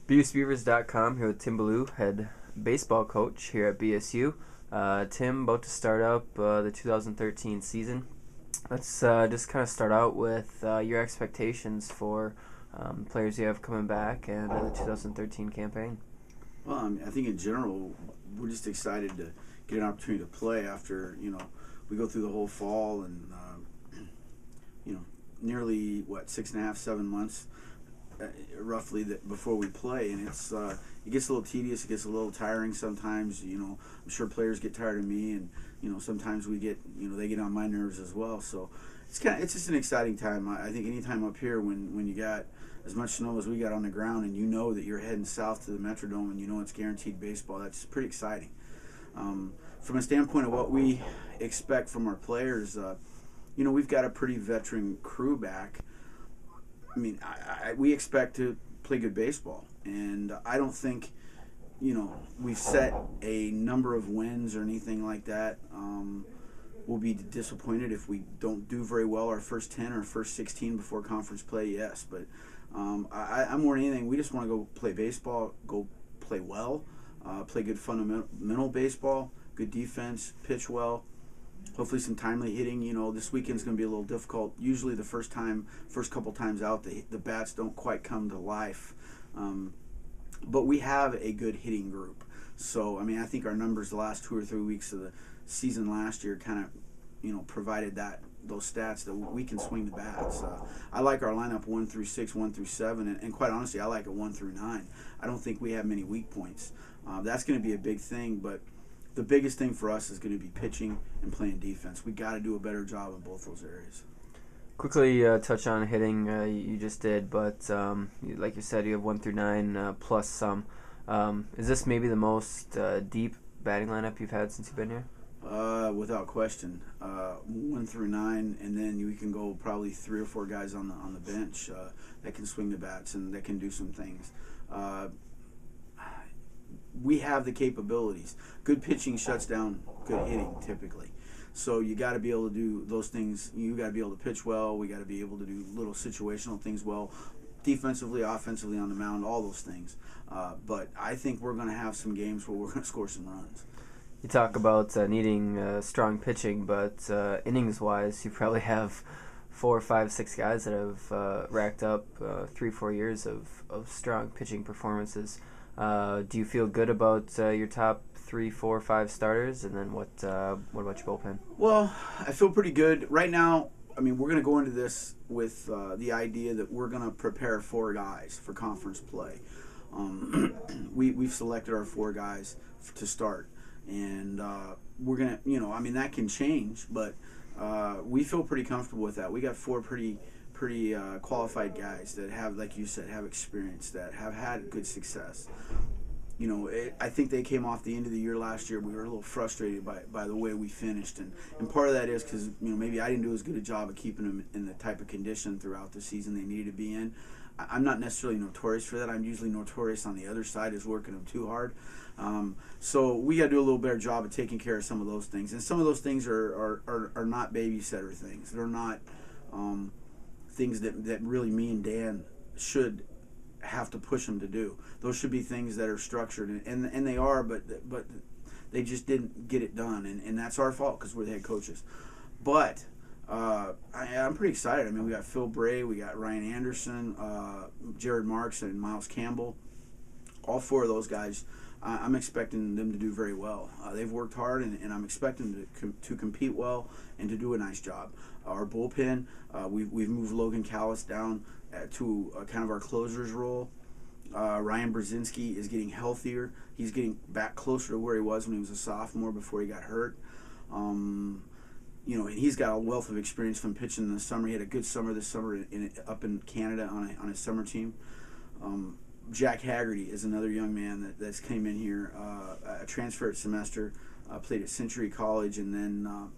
BSBeavers.com here with Tim Bellew, head baseball coach here at BSU. Tim, about to start up the 2013 season. Let's just kind of start out with your expectations for players you have coming back and the 2013 campaign. Well, I think in general, we're just excited to get an opportunity to play after, we go through the whole fall and, nearly, 6.5, 7 months roughly before we play. And it gets a little tedious, it gets a little tiring sometimes. I'm sure players get tired of me, and, sometimes we get, they get on my nerves as well. So it's just an exciting time. I think any time up here when you got as much snow as we got on the ground and you know that you're heading south to the Metrodome and you know it's guaranteed baseball, that's pretty exciting. From a standpoint of what we expect from our players, we've got a pretty veteran crew back. We expect to play good baseball, and I don't think, we've set a number of wins or anything like that. We'll be disappointed if we don't do very well our first 10 or first 16 before conference play, yes. But I'm more than anything, we just want to go play baseball, go play well, play good fundamental baseball, good defense, pitch well, hopefully some timely hitting. This weekend's going to be a little difficult. Usually the first couple times out, the bats don't quite come to life. But we have a good hitting group. So, I think our numbers the last 2 or 3 weeks of the season last year kind of, provided those stats that we can swing the bats. I like our lineup 1 through 6, 1 through 7, and quite honestly, I like it 1 through 9. I don't think we have many weak points. That's going to be a big thing, but the biggest thing for us is going to be pitching and playing defense. We got to do a better job in both those areas. Quickly touch on hitting, you just did, but like you said, you have 1 through 9 plus some. Is this maybe the most deep batting lineup you've had since you've been here? Without question. 1 through 9, and then you can go probably 3 or 4 guys on the bench that can swing the bats and that can do some things. We have the capabilities. Good pitching shuts down good hitting typically. So you got to be able to do those things. You got to be able to pitch well. We got to be able to do little situational things well, defensively, offensively on the mound, all those things. But I think we're going to have some games where we're going to score some runs. You talk about needing strong pitching, but innings-wise, you probably have 4, 5, 6 guys that have racked up 3-4 years of strong pitching performances. Do you feel good about your top 3, 4, 5 starters, and then what about your bullpen? Well, I feel pretty good right now. We're going to go into this with the idea that we're going to prepare 4 guys for conference play. We've selected our 4 guys to start, and we're going to, that can change, but we feel pretty comfortable with that. We got 4 pretty qualified guys that have, like you said, have experience, that have had good success. I think they came off the end of the year last year. We were a little frustrated by the way we finished, and part of that is because maybe I didn't do as good a job of keeping them in the type of condition throughout the season they needed to be in. I'm not necessarily notorious for that. I'm usually notorious on the other side as working them too hard. So we got to do a little better job of taking care of some of those things, and some of those things are not babysitter things. They're not things that really me and Dan should have to push them to do. Those should be things that are structured, and they are, but they just didn't get it done, and that's our fault because we're the head coaches. But I'm pretty excited. We got Phil Bray, we got Ryan Anderson, Jared Marks, and Miles Campbell. All 4 of those guys, I'm expecting them to do very well. They've worked hard, and I'm expecting them to compete well and to do a nice job. Our bullpen, we've moved Logan Callis down to kind of our closer's role. Ryan Brzezinski is getting healthier. He's getting back closer to where he was when he was a sophomore before he got hurt. He's got a wealth of experience from pitching in the summer. He had a good summer this summer up in Canada on his summer team. Jack Haggerty is another young man that's came in here, a transfer at semester, played at Century College, and then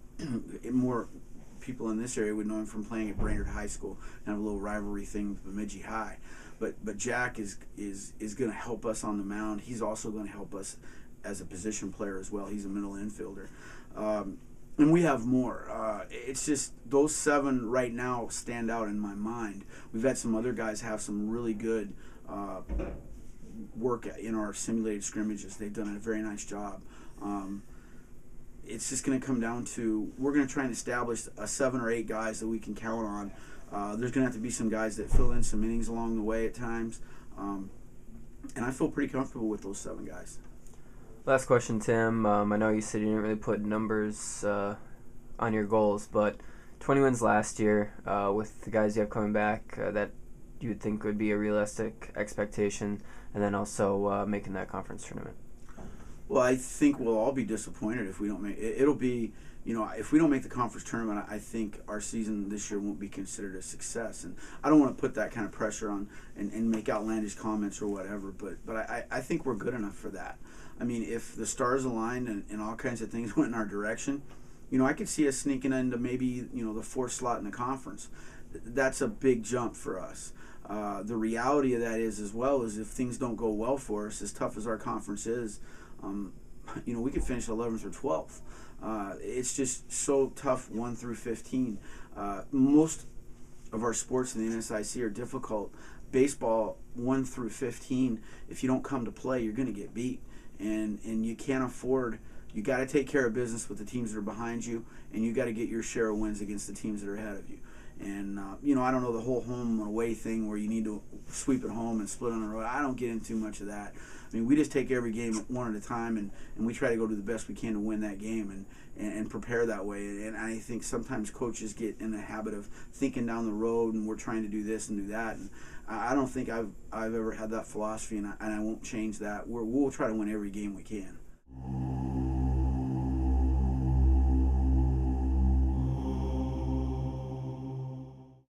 more people in this area would know him from playing at Brainerd High School, kind of a little rivalry thing with Bemidji High. But Jack is going to help us on the mound. He's also going to help us as a position player as well. He's a middle infielder. And we have more. It's just those 7 right now stand out in my mind. We've had some other guys have some really good work in our simulated scrimmages. They've done a very nice job. It's just going to come down to, we're going to try and establish 7 or 8 guys that we can count on. There's going to have to be some guys that fill in some innings along the way at times. And I feel pretty comfortable with those 7 guys. Last question, Tim. I know you said you didn't really put numbers on your goals, but 20 wins last year with the guys you have coming back, that you would think would be a realistic expectation, and then also making that conference tournament. Well, I think we'll all be disappointed if we don't make it. It'll be, if we don't make the conference tournament, I think our season this year won't be considered a success. And I don't want to put that kind of pressure on and make outlandish comments or whatever, but I think we're good enough for that. I mean, if the stars aligned and all kinds of things went in our direction, I could see us sneaking into maybe, the 4th slot in the conference. That's a big jump for us. The reality of that is, as well, is if things don't go well for us, as tough as our conference is, we could finish 11th or 12th. It's just so tough 1 through 15. Most of our sports in the NSIC are difficult. Baseball, 1 through 15, if you don't come to play, you're going to get beat. And you can't afford, you got to take care of business with the teams that are behind you, and you got to get your share of wins against the teams that are ahead of you. And, I don't know the whole home and away thing where you need to sweep at home and split on the road. I don't get into too much of that. I mean, we just take every game one at a time, and we try to go do the best we can to win that game and prepare that way. And I think sometimes coaches get in the habit of thinking down the road, and we're trying to do this and do that. And I don't think I've ever had that philosophy, and I won't change that. We'll try to win every game we can.